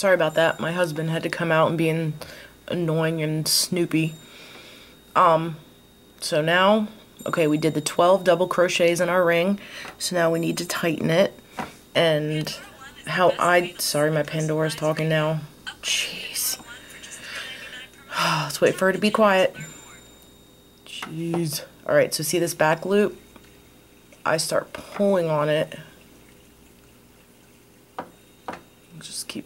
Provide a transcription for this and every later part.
Sorry about that. My husband had to come out and being annoying and snoopy. So now, okay, we did the 12 double crochets in our ring. So now we need to tighten it. And sorry, my Pandora's talking now. Jeez. Let's wait for her to be quiet. Jeez. Alright, so see this back loop? I start pulling on it. Just keep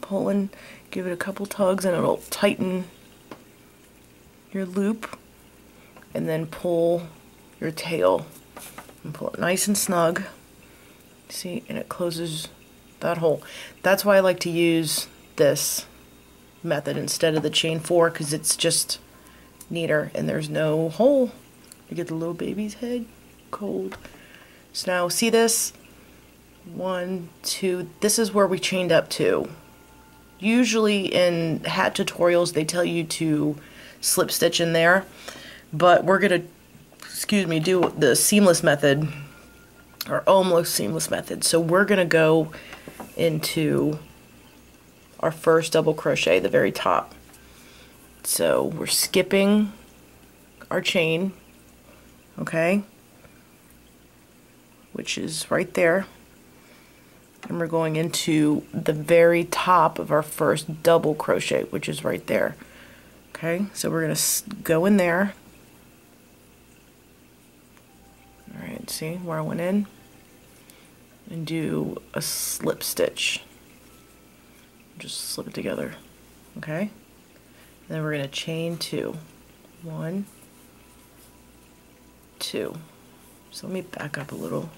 pulling, give it a couple tugs and it'll tighten your loop, and then pull your tail and pull it nice and snug. See, and it closes that hole. That's why I like to use this method instead of the chain 4, because it's just neater and there's no hole. You get the little baby's head cold. So now see this? 1, 2, this is where we chained up to. Usually in hat tutorials they tell you to slip stitch in there, but we're gonna, do the seamless method, or almost seamless method. So we're gonna go into our first double crochet, the very top. So we're skipping our chain, okay, which is right there. And we're going into the very top of our first double crochet, which is right there. Okay, so we're going to go in there. Alright, see where I went in? And do a slip stitch. Just slip it together. Okay? And then we're going to chain 2. 1, 2. So let me back up a little.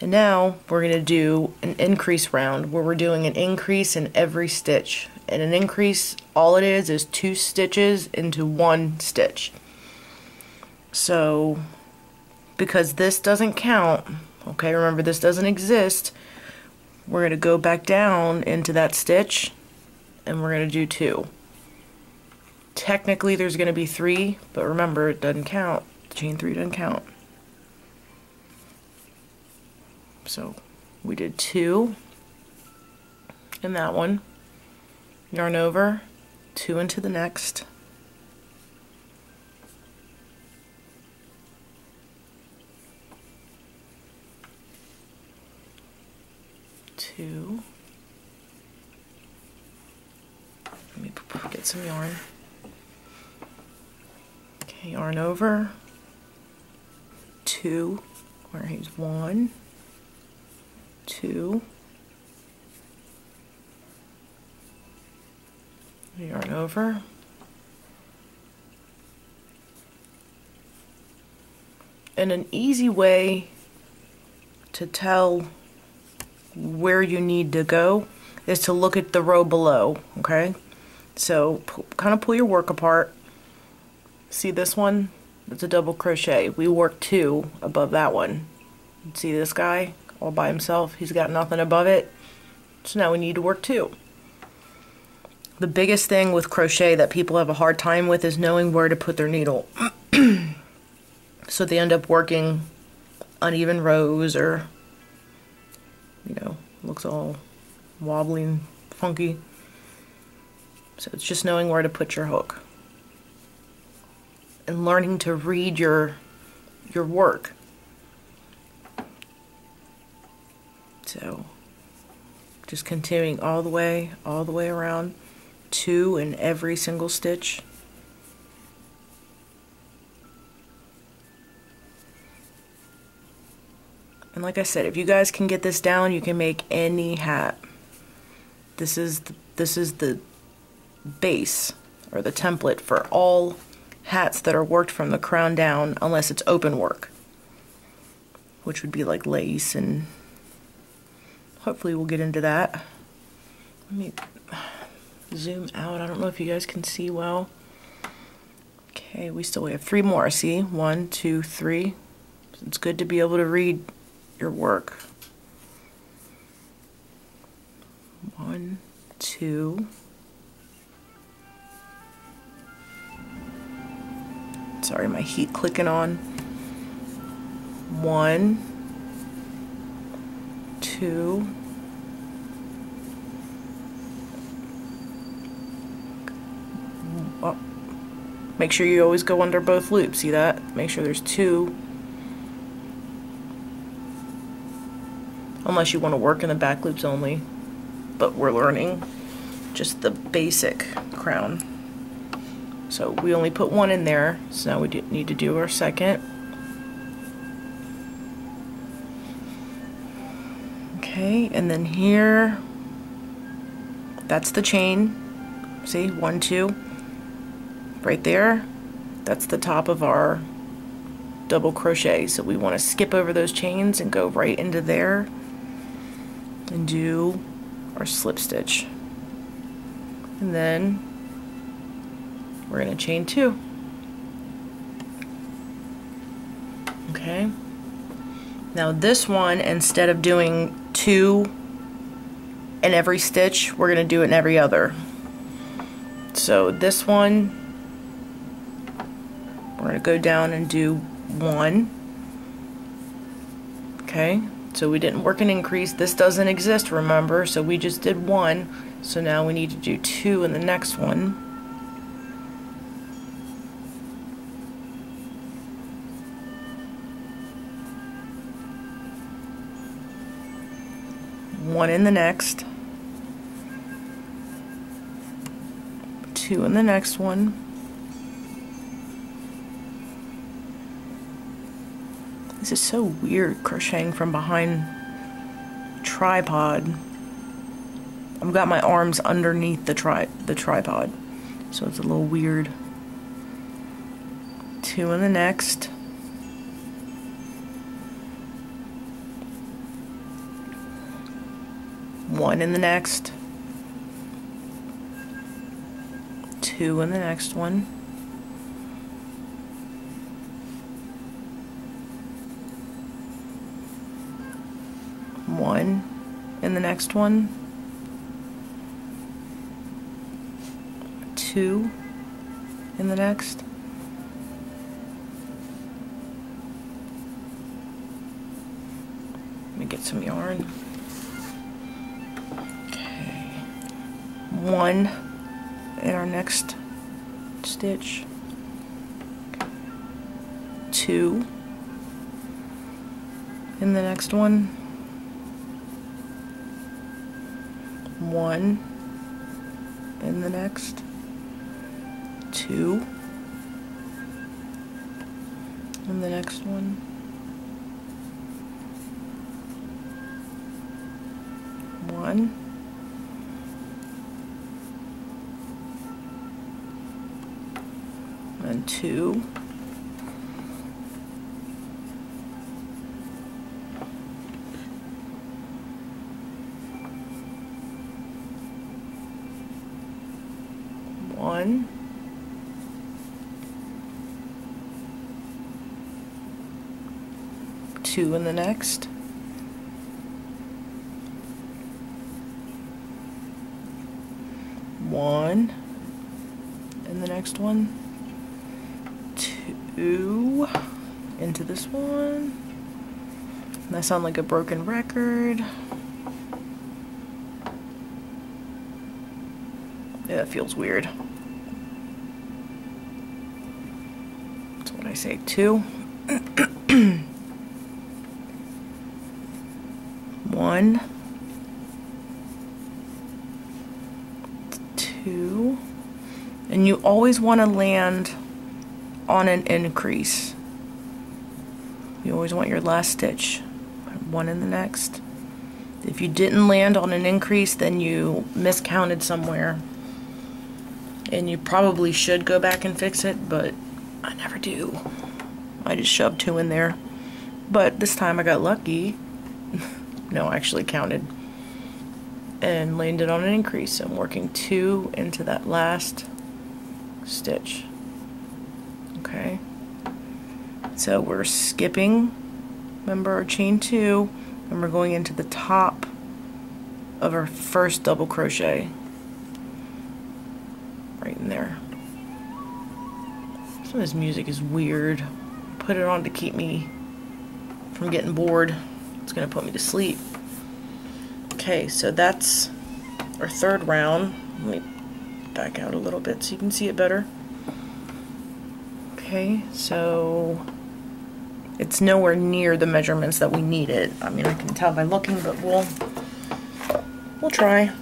And now we're going to do an increase round where we're doing an increase in every stitch. And an increase, all it is 2 stitches into 1 stitch. So, because this doesn't count, okay, remember this doesn't exist, we're going to go back down into that stitch and we're going to do 2. Technically there's going to be 3, but remember it doesn't count. Chain 3 doesn't count. So we did 2 in that one, yarn over, 2 into the next, 2, let me get some yarn, okay, yarn over, 2, where he's 1, 2, yarn over, and an easy way to tell where you need to go is to look at the row below, okay? So kind of pull your work apart. See this one? It's a double crochet. We work 2 above that one. See this guy? All by himself, he's got nothing above it, so now we need to work 2. The biggest thing with crochet that people have a hard time with is knowing where to put their needle. So they end up working uneven rows, or looks all wobbly and funky. So it's just knowing where to put your hook and learning to read your work. So just continuing all the way around, 2 in every single stitch. And like I said, if you guys can get this down, you can make any hat. This is the base, or the template for all hats that are worked from the crown down, unless it's open work, which would be like lace, and hopefully we'll get into that. Let me zoom out. I don't know if you guys can see well. Okay, we still have 3 more. See? 1, 2, 3. It's good to be able to read your work. 1, 2. Sorry, my heat clicking on. 1, 2, oh, make sure you always go under both loops. See that? Make sure there's 2, unless you want to work in the back loops only, but we're learning just the basic crown. So we only put 1 in there, so now we need to do our second. Okay, and then here, that's the chain. See, 1, 2, right there. That's the top of our double crochet. So we want to skip over those chains and go right into there and do our slip stitch. And then we're going to chain 2. Okay. Now this one, instead of doing 2 in every stitch, we're going to do it in every other. So this one, we're going to go down and do 1. Okay, so we didn't work an increase. This doesn't exist, remember, so we just did 1. So now we need to do 2 in the next one. One in the next, 2 in the next one, this is so weird crocheting from behind tripod. I've got my arms underneath the tripod, so it's a little weird. 2 in the next, 1 in the next, 2 in the next one, 1 in the next one, 2 in the next, let me get some yarn. 1 in our next stitch, 2 in the next one, 1 in the next, 2 in the next one, 1, and 2, 1, 2 in the next, 1 in the next one, 2 into this one. And I sound like a broken record. Yeah, that feels weird. That's what I say, 2. 1, 2, and you always want to land on an increase. You always want your last stitch. 1 in the next. If you didn't land on an increase, then you miscounted somewhere. And you probably should go back and fix it, but I never do. I just shoved 2 in there. But this time I got lucky. No, I actually counted. And landed on an increase. So I'm working 2 into that last stitch. Okay. So we're skipping, remember, our chain 2, and we're going into the top of our first double crochet. Right in there. Some of this music is weird. Put it on to keep me from getting bored. It's gonna put me to sleep. Okay, so that's our third round. Let me back out a little bit so you can see it better. Okay, so it's nowhere near the measurements that we needed. I mean, I can tell by looking, but we'll try.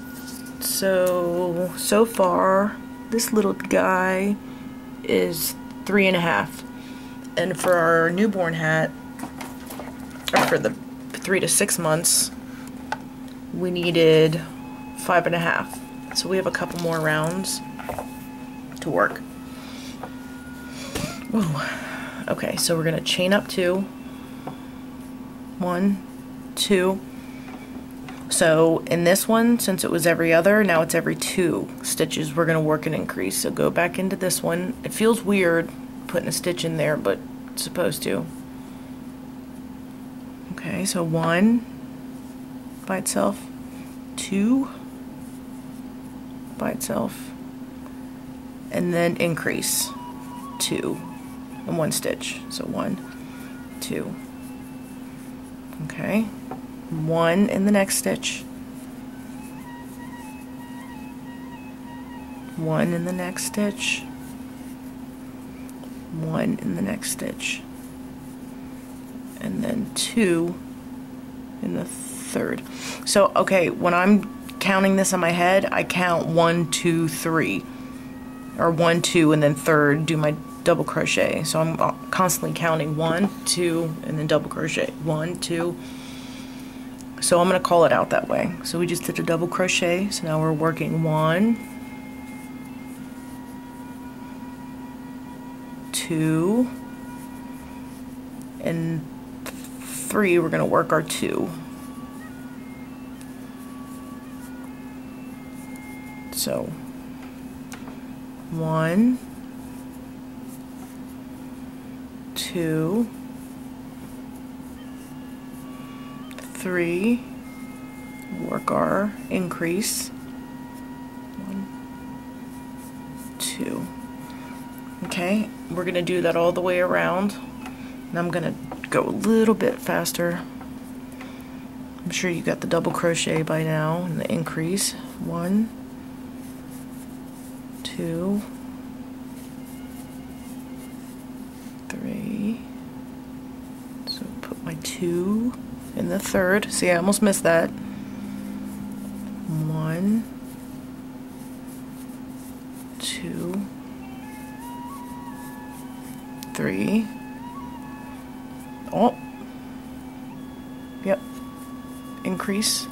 So far, this little guy is 3.5, and for our newborn hat, or for the 3 to 6 months, we needed 5.5. So we have a couple more rounds to work. Ooh. Okay, so we're gonna chain up 2, 1, 2. So in this one, since it was every other, now it's every 2 stitches we're gonna work an increase. So go back into this one. It feels weird putting a stitch in there, but it's supposed to. Okay, so 1 by itself, 2 by itself, and then increase 2 in 1 stitch. So 1, 2. Okay, 1 in the next stitch, 1 in the next stitch, 1 in the next stitch, and then 2 in the third. So okay, when I'm counting this in my head, I count 1, 2, 3, or 1, 2, and then third, do my double crochet. So I'm constantly counting 1, 2, and then double crochet, 1, 2. So I'm going to call it out that way. So we just did a double crochet, so now we're working 1, 2, and 3. We're going to work our 2. So 1, 2, 3, work our increase, 1, 2. Okay, we're gonna do that all the way around, and I'm gonna go a little bit faster. I'm sure you got the double crochet by now, and the increase, 1, 2, 3. So put my 2 in the third. See, I almost missed that. 1, 2, 3. Oh, yep. Increase.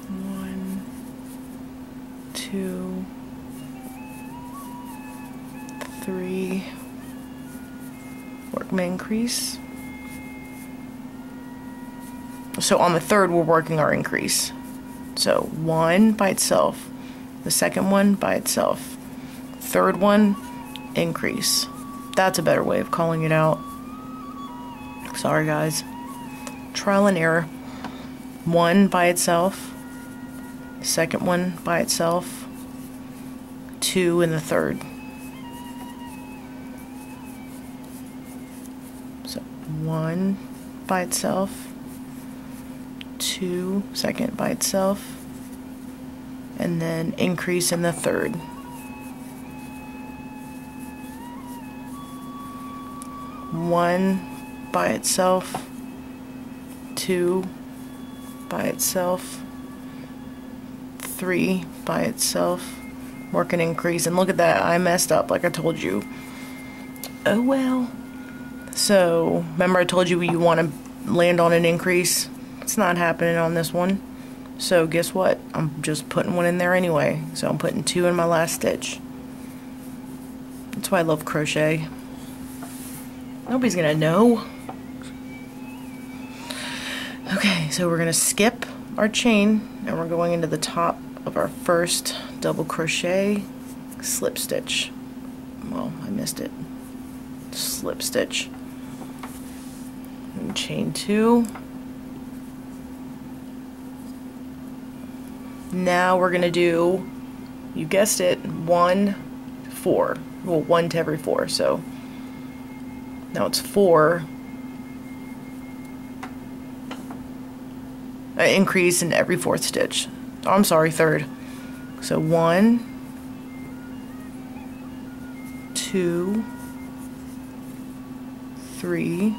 1, 2, 3. Work my increase. So on the third, we're working our increase. So 1 by itself, the second one by itself, third one, increase. That's a better way of calling it out. Sorry guys. Trial and error. 1 by itself, second one by itself, 2 in the third. So 1 by itself, 2 second by itself, and then increase in the third. 1 by itself, 2 by itself, 3 by itself, work an increase, and look at that, I messed up like I told you. Oh well. So remember I told you you want to land on an increase? It's not happening on this one. So guess what? I'm just putting 1 in there anyway. So I'm putting 2 in my last stitch. That's why I love crochet. Nobody's gonna know. Okay, so we're gonna skip our chain and we're going into the top of our first double crochet, slip stitch. Well, I missed it. Slip stitch. And chain 2. Now we're gonna do, you guessed it, 1, 4. Well, 1 to every 4, so now it's 4. increase in every 4th stitch. Oh, I'm sorry, 3rd. So 1, 2, 3,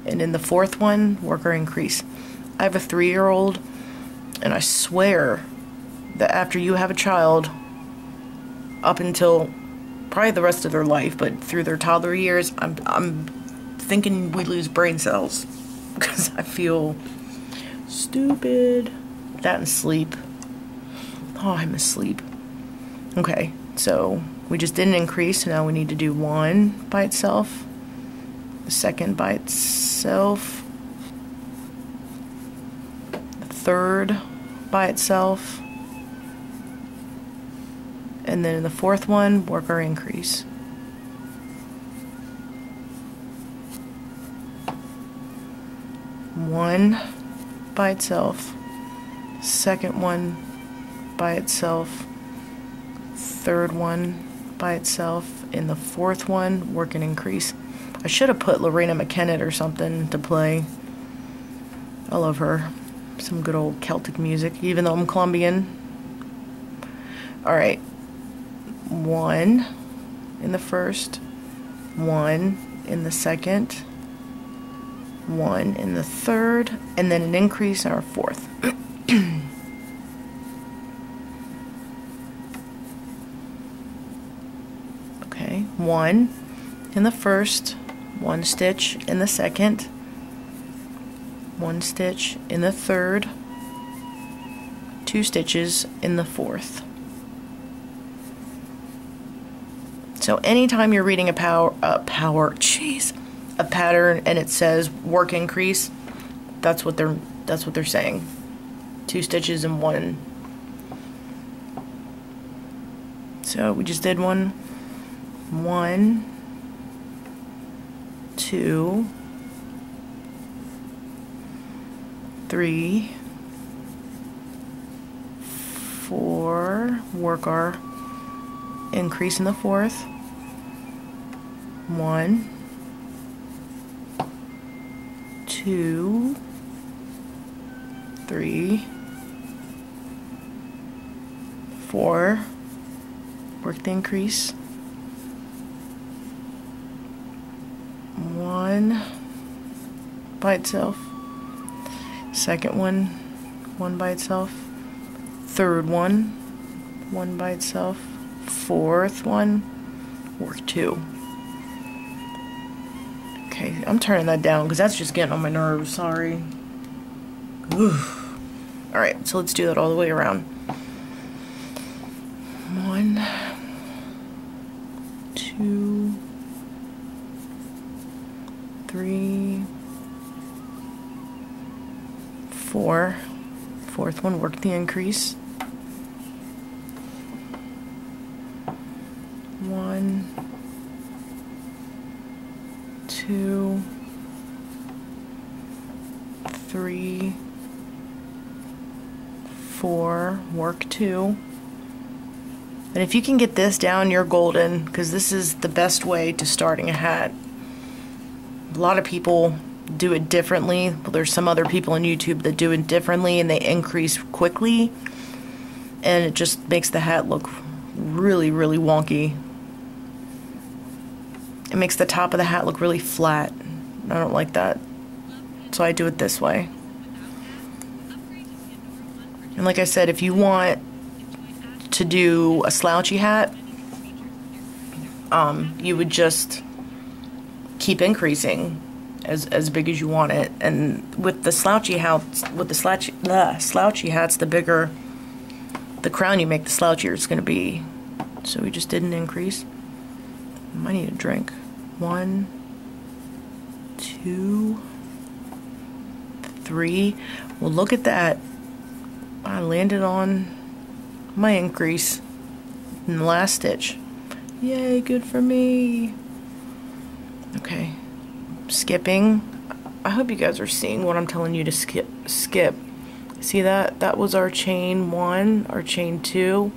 and in the 4th one, work our increase. I have a 3-year-old, and I swear that after you have a child, up until probably the rest of their life, but through their toddler years, I'm thinking we lose brain cells because I feel stupid. That and sleep. Oh, I miss sleep. Okay, so we just did an increase, so now we need to do 1 by itself, the 2nd by itself, the 3rd by itself, and then in the 4th one, work our increase. One by itself, 2nd one by itself, 3rd one by itself, in the 4th one, work an increase. I should have put Lorena McKenna or something to play. I love her. Some good old Celtic music, even though I'm Colombian. Alright. 1 in the 1st, 1 in the 2nd, 1 in the 3rd, and then an increase in our 4th. Okay, 1 in the 1st, 1 stitch in the 2nd, 1 stitch in the 3rd, 2 stitches in the 4th. So anytime you're reading a pattern and it says work increase, that's what they're saying. 2 stitches in 1. So we just did 1, 2, 3, 4, work our increase in the 4th, 1, 2, 3, 4, work the increase, 1 by itself, 2nd one, 1 by itself, 3rd one, 1 by itself, 4th one, work 2. Okay, I'm turning that down because that's just getting on my nerves, sorry. Alright, so let's do that all the way around. 1, 2, 3, 4. 4th one, work the increase. 1, 2, 3, 4, work 2. And if you can get this down, you're golden, because this is the best way to starting a hat. A lot of people do it differently. Well, there's some other people on YouTube that do it differently and they increase quickly, and it just makes the hat look really, really wonky. It makes the top of the hat look really flat. I don't like that. So I do it this way. And like I said, if you want to do a slouchy hat, you would just keep increasing as big as you want it. And with the slouchy hats, the bigger the crown you make, the slouchier it's going to be. So we just did an increase. I might need a drink. 1, 2, 3. Well, look at that. I landed on my increase in the last stitch. Yay, good for me. Okay, skipping. I hope you guys are seeing what I'm telling you to skip. See that? That was our chain 1, our chain 2,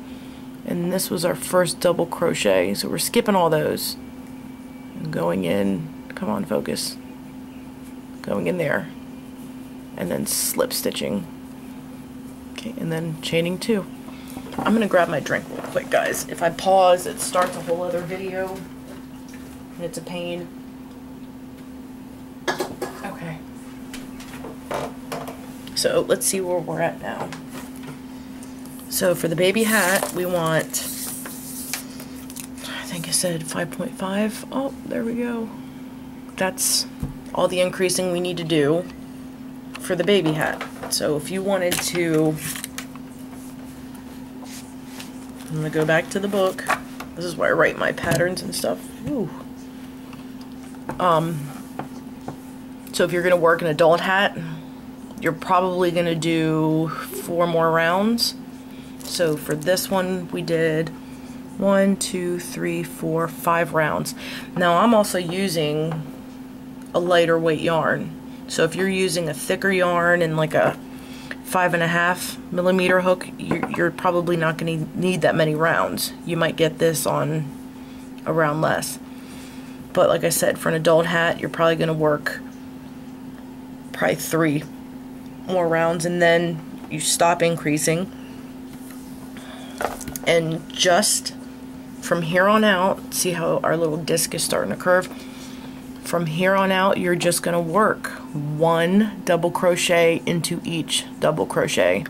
and this was our first double crochet. So we're skipping all those and going in. Come on, focus. going in there, and then slip stitching. Okay, and then chaining 2. I'm gonna grab my drink real quick, guys. If I pause, it starts a whole other video, and it's a pain. Okay. So let's see where we're at now. So for the baby hat, we want, I think I said 5.5. Oh, there we go. That's all the increasing we need to do for the baby hat. So if you wanted to, I'm gonna go back to the book. This is where I write my patterns and stuff. Ooh. So if you're gonna work an adult hat, you're probably gonna do 4 more rounds. So for this one, we did 1, 2, 3, 4, 5 rounds. Now I'm also using a lighter weight yarn. So if you're using a thicker yarn and like a 5.5 millimeter hook, you're probably not going to need that many rounds. You might get this on a round less. But like I said, for an adult hat, you're probably going to work probably 3 more rounds, and then you stop increasing. And just from here on out, see how our little disc is starting to curve? From here on out, you're just going to work 1 double crochet into each double crochet.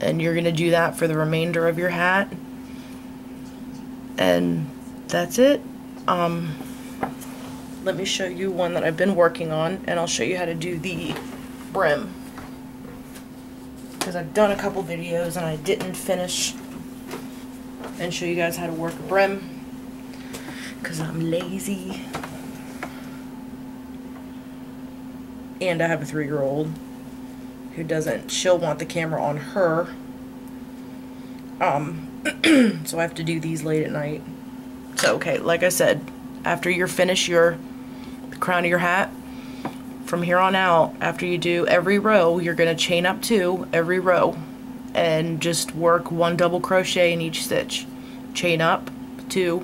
And you're going to do that for the remainder of your hat. And that's it. Let me show you one that I've been working on, and I'll show you how to do the brim. Because I've done a couple videos and I didn't finish and show you guys how to work a brim. Because I'm lazy. And I have a 3-year-old who doesn't, she'll want the camera on her. So I have to do these late at night. So, okay, like I said, after you're finished the crown of your hat, from here on out, after you do every row, you're going to chain up 2 every row and just work 1 double crochet in each stitch. Chain up 2,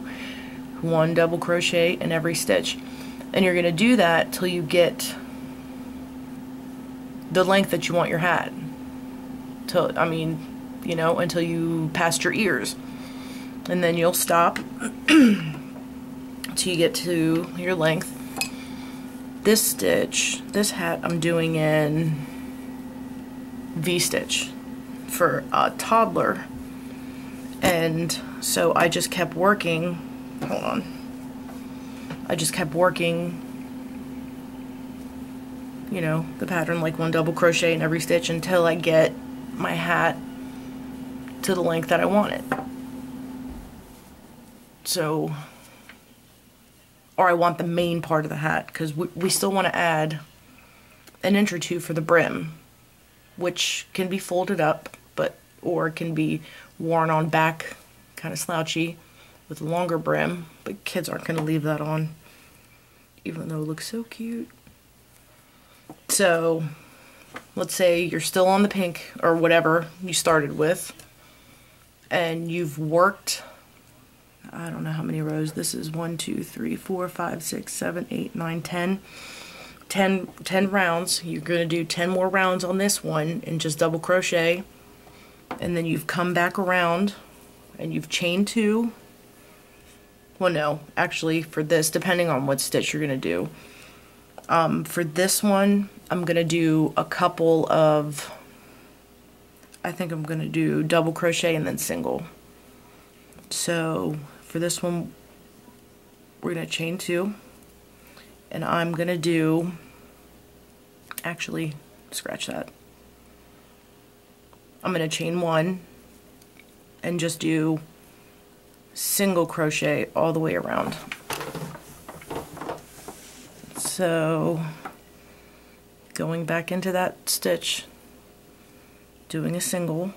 1 double crochet in every stitch. And you're going to do that till you get the length that you want your hat. Till, I mean, you know, until you past your ears. And then you'll stop till you get to your length. This stitch, this hat, I'm doing in V-stitch for a toddler. And so I just kept working, hold on, I just kept working, you know, the pattern, like 1 double crochet in every stitch until I get my hat to the length that I want it. So, or I want the main part of the hat, because we still want to add an inch or 2 for the brim, which can be folded up, or it can be worn on back, kind of slouchy, with a longer brim, but kids aren't going to leave that on, even though it looks so cute. So, let's say you're still on the pink, or whatever you started with, and you've worked, I don't know how many rows, this is 1, 2, 3, 4, 5, 6, 7, 8, 9, 10. 10 rounds. You're going to do 10 more rounds on this one and just double crochet, and then you've come back around and you've chained 2. Well, no, actually for this, depending on what stitch you're going to do. For this one, I'm going to do a couple of, I think I'm going to do double crochet and then single. So for this one, we're going to chain 2. And I'm going to do, actually, scratch that. I'm going to chain 1 and just do single crochet all the way around. So, going back into that stitch, doing a single.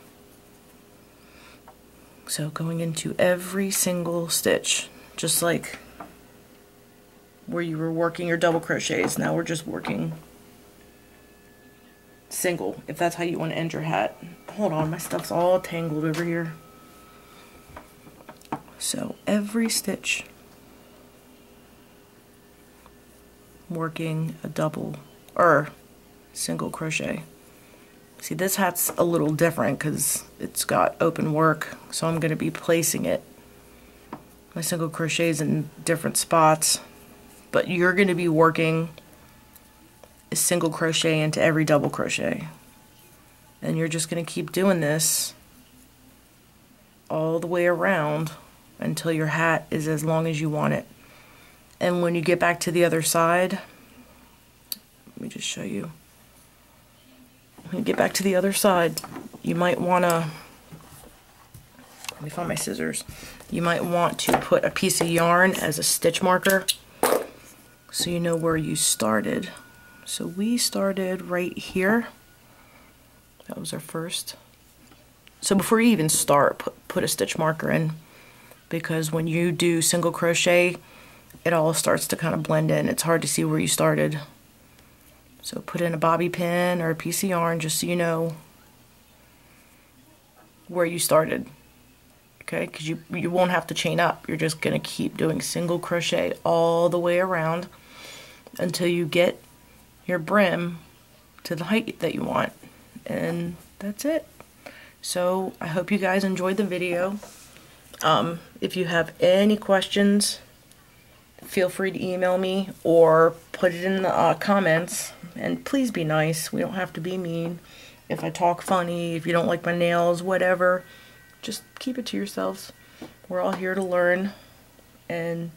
So going into every single stitch, just like where you were working your double crochets. Now we're just working single, if that's how you want to end your hat. Hold on, my stuff's all tangled over here. So every stitch working a double or single crochet. See, this hat's a little different because it's got open work, so I'm going to be placing it, my single crochets, in different spots, but you're going to be working a single crochet into every double crochet, and you're just going to keep doing this all the way around until your hat is as long as you want it. And when you get back to the other side, let me just show you. When you get back to the other side, you might want to, let me find my scissors. You might want to put a piece of yarn as a stitch marker so you know where you started. So we started right here. That was our first. So before you even start, put a stitch marker in, because when you do single crochet, it all starts to kind of blend in. It's hard to see where you started. So put in a bobby pin or a piece of yarn just so you know where you started. Okay, because you won't have to chain up. You're just going to keep doing single crochet all the way around until you get your brim to the height that you want. And that's it. So I hope you guys enjoyed the video. If you have any questions, feel free to email me or put it in the comments. And please be nice. We don't have to be mean. If I talk funny, if you don't like my nails, whatever, just keep it to yourselves. We're all here to learn and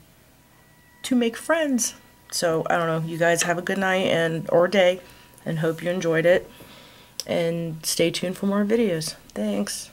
to make friends. So I don't know. You guys have a good night or day, and hope you enjoyed it. And stay tuned for more videos. Thanks.